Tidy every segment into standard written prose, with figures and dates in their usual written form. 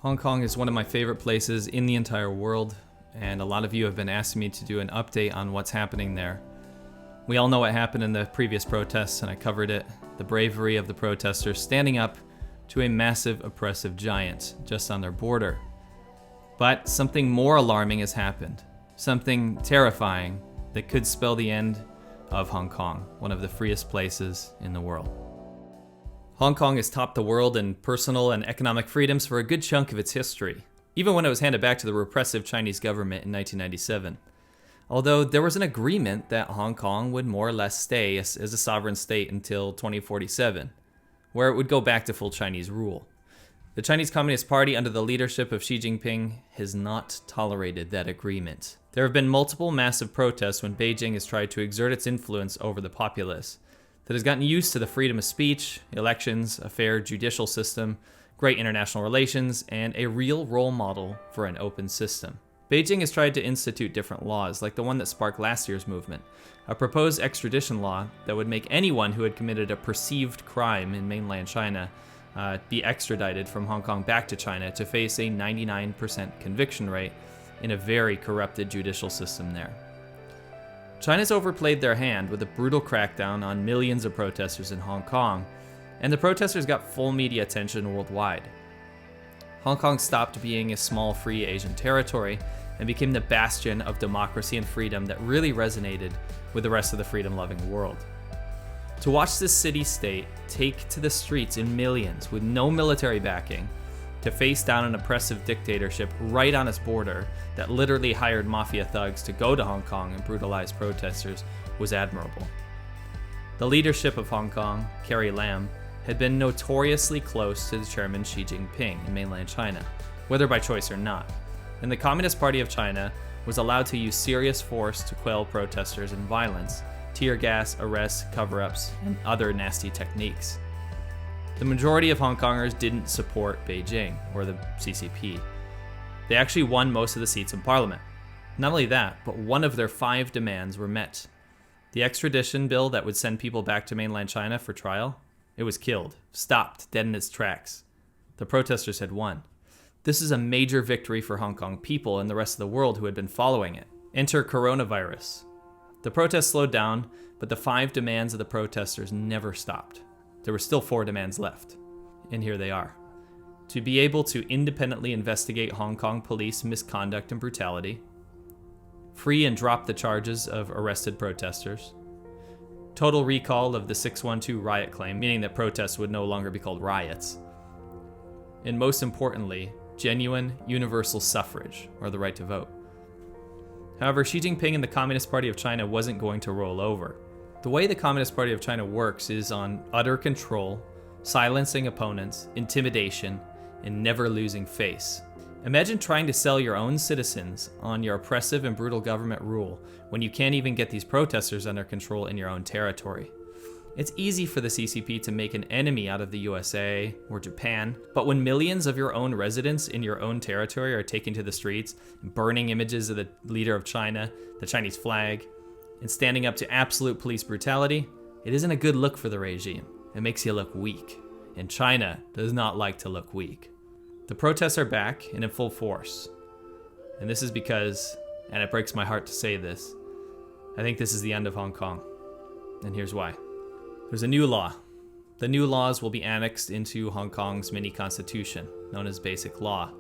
Hong Kong is one of my favorite places in the entire world, and a lot of you have been asking me to do an update on what's happening there. We all know what happened in the previous protests, and I covered it. The bravery of the protesters standing up to a massive oppressive giant just on their border. But something more alarming has happened. Something terrifying that could spell the end of Hong Kong, one of the freest places in the world. Hong Kong has topped the world in personal and economic freedoms for a good chunk of its history, even when it was handed back to the repressive Chinese government in 1997. Although there was an agreement that Hong Kong would more or less stay as a sovereign state until 2047, where it would go back to full Chinese rule. The Chinese Communist Party, under the leadership of Xi Jinping, has not tolerated that agreement. There have been multiple massive protests when Beijing has tried to exert its influence over the populace, that has gotten used to the freedom of speech, elections, a fair judicial system, great international relations, and a real role model for an open system. Beijing has tried to institute different laws, like the one that sparked last year's movement, a proposed extradition law that would make anyone who had committed a perceived crime in mainland China be extradited from Hong Kong back to China to face a 99% conviction rate in a very corrupted judicial system there. China's overplayed their hand with a brutal crackdown on millions of protesters in Hong Kong, and the protesters got full media attention worldwide. Hong Kong stopped being a small free Asian territory and became the bastion of democracy and freedom that really resonated with the rest of the freedom-loving world. To watch this city-state take to the streets in millions with no military backing, to face down an oppressive dictatorship right on its border that literally hired mafia thugs to go to Hong Kong and brutalize protesters, was admirable. The leadership of Hong Kong, Carrie Lam, had been notoriously close to the chairman Xi Jinping in mainland China, whether by choice or not, and the Communist Party of China was allowed to use serious force to quell protesters and violence, tear gas, arrests, cover-ups, and other nasty techniques. The majority of Hong Kongers didn't support Beijing, or the CCP. They actually won most of the seats in parliament. Not only that, but one of their 5 demands were met. The extradition bill that would send people back to mainland China for trial, it was killed, stopped dead in its tracks. The protesters had won. This is a major victory for Hong Kong people and the rest of the world who had been following it. Enter coronavirus. The protests slowed down, but the 5 demands of the protesters never stopped. There were still 4 demands left, and here they are. To be able to independently investigate Hong Kong police misconduct and brutality, free and drop the charges of arrested protesters, total recall of the 612 riot claim, meaning that protests would no longer be called riots, and most importantly, genuine universal suffrage, or the right to vote. However, Xi Jinping and the Communist Party of China wasn't going to roll over. The way the Communist Party of China works is on utter control, silencing opponents, intimidation, and never losing face. Imagine trying to sell your own citizens on your oppressive and brutal government rule when you can't even get these protesters under control in your own territory. It's easy for the CCP to make an enemy out of the USA or Japan, but when millions of your own residents in your own territory are taking to the streets, burning images of the leader of China, the Chinese flag, and standing up to absolute police brutality, it isn't a good look for the regime. It makes you look weak, and China does not like to look weak. The protests are back and in full force. And this is because, and it breaks my heart to say this, I think this is the end of Hong Kong. And here's why. There's a new law. The new laws will be annexed into Hong Kong's mini constitution, known as Basic Law,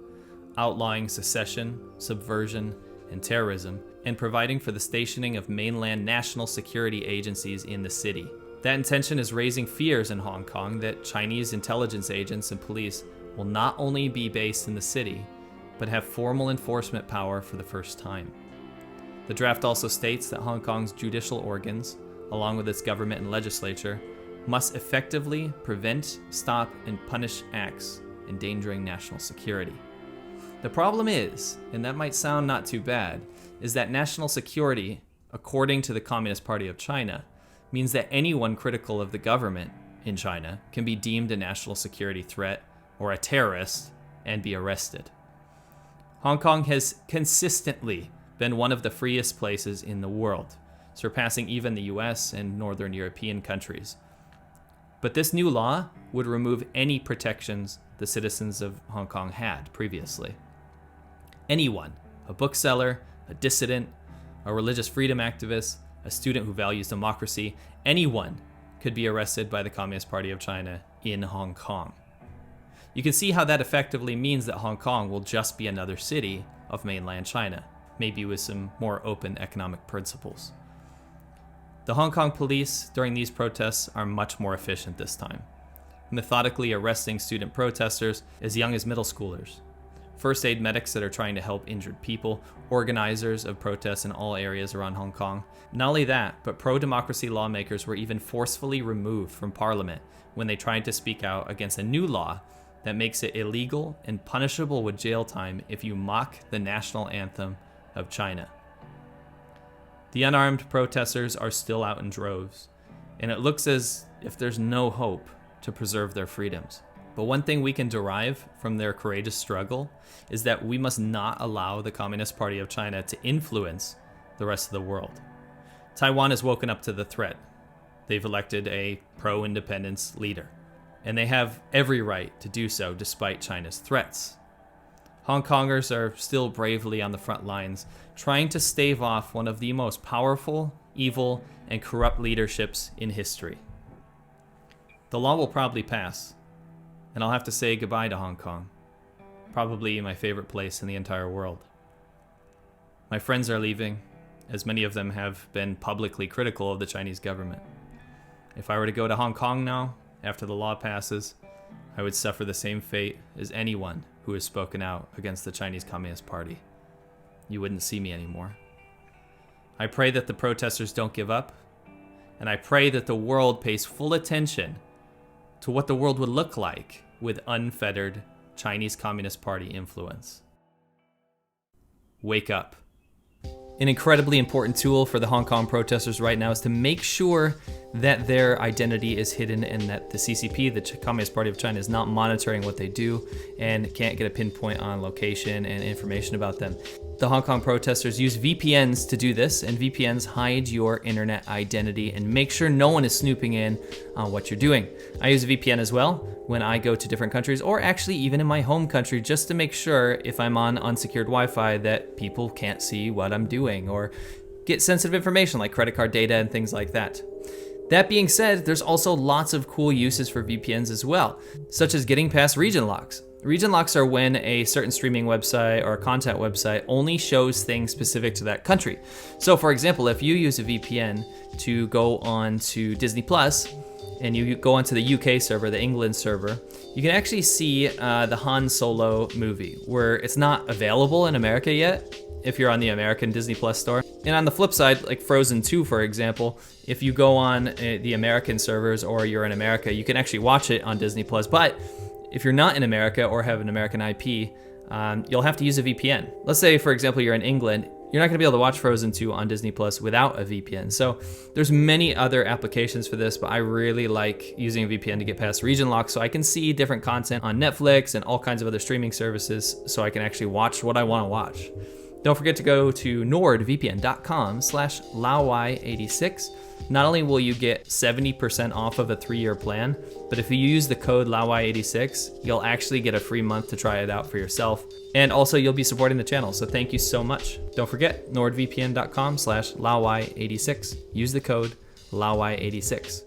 outlawing secession, subversion, and terrorism, and providing for the stationing of mainland national security agencies in the city. That intention is raising fears in Hong Kong that Chinese intelligence agents and police will not only be based in the city, but have formal enforcement power for the first time. The draft also states that Hong Kong's judicial organs, along with its government and legislature, must effectively prevent, stop, and punish acts endangering national security. The problem is, and that might sound not too bad, is that national security, according to the Communist Party of China, means that anyone critical of the government in China can be deemed a national security threat or a terrorist and be arrested. Hong Kong has consistently been one of the freest places in the world, surpassing even the US and Northern European countries. But this new law would remove any protections the citizens of Hong Kong had previously. Anyone, a bookseller, a dissident, a religious freedom activist, a student who values democracy, anyone could be arrested by the Communist Party of China in Hong Kong. You can see how that effectively means that Hong Kong will just be another city of mainland China, maybe with some more open economic principles. The Hong Kong police during these protests are much more efficient this time, methodically arresting student protesters as young as middle schoolers, first aid medics that are trying to help injured people, organizers of protests in all areas around Hong Kong. Not only that, but pro-democracy lawmakers were even forcefully removed from parliament when they tried to speak out against a new law that makes it illegal and punishable with jail time if you mock the national anthem of China. The unarmed protesters are still out in droves, and it looks as if there's no hope to preserve their freedoms. But one thing we can derive from their courageous struggle is that we must not allow the Communist Party of China to influence the rest of the world. Taiwan has woken up to the threat. They've elected a pro-independence leader, and they have every right to do so despite China's threats. Hong Kongers are still bravely on the front lines, trying to stave off one of the most powerful, evil, and corrupt leaderships in history. The law will probably pass, and I'll have to say goodbye to Hong Kong, probably my favorite place in the entire world. My friends are leaving, as many of them have been publicly critical of the Chinese government. If I were to go to Hong Kong now, after the law passes, I would suffer the same fate as anyone who has spoken out against the Chinese Communist Party. You wouldn't see me anymore. I pray that the protesters don't give up, and I pray that the world pays full attention to what the world would look like with unfettered Chinese Communist Party influence. Wake up. An incredibly important tool for the Hong Kong protesters right now is to make sure that their identity is hidden and that the CCP, the Communist Party of China, is not monitoring what they do and can't get a pinpoint on location and information about them. The Hong Kong protesters use VPNs to do this, and VPNs hide your internet identity and make sure no one is snooping in on what you're doing. I use a VPN as well when I go to different countries, or actually even in my home country, just to make sure if I'm on unsecured Wi-Fi that people can't see what I'm doing or get sensitive information like credit card data and things like that. That being said, there's also lots of cool uses for VPNs as well, such as getting past region locks. Region locks are when a certain streaming website or a content website only shows things specific to that country. So for example, if you use a VPN to go on to Disney Plus and you go onto the UK server, the England server, you can actually see the Han Solo movie, where it's not available in America yet if you're on the American Disney Plus store. And on the flip side, like Frozen 2, for example, if you go on the American servers or you're in America, you can actually watch it on Disney Plus. But if you're not in America or have an American IP, you'll have to use a VPN. Let's say, for example, you're in England, you're not gonna be able to watch Frozen 2 on Disney Plus without a VPN. So there's many other applications for this, but I really like using a VPN to get past region lock so I can see different content on Netflix and all kinds of other streaming services so I can actually watch what I wanna watch. Don't forget to go to nordvpn.com/Laowinner86. Not only will you get 70% off of a 3-year plan, but if you use the code Laowinner86, you'll actually get a free month to try it out for yourself. And also you'll be supporting the channel, so thank you so much. Don't forget, nordvpn.com/Laowinner86. Use the code Laowinner86.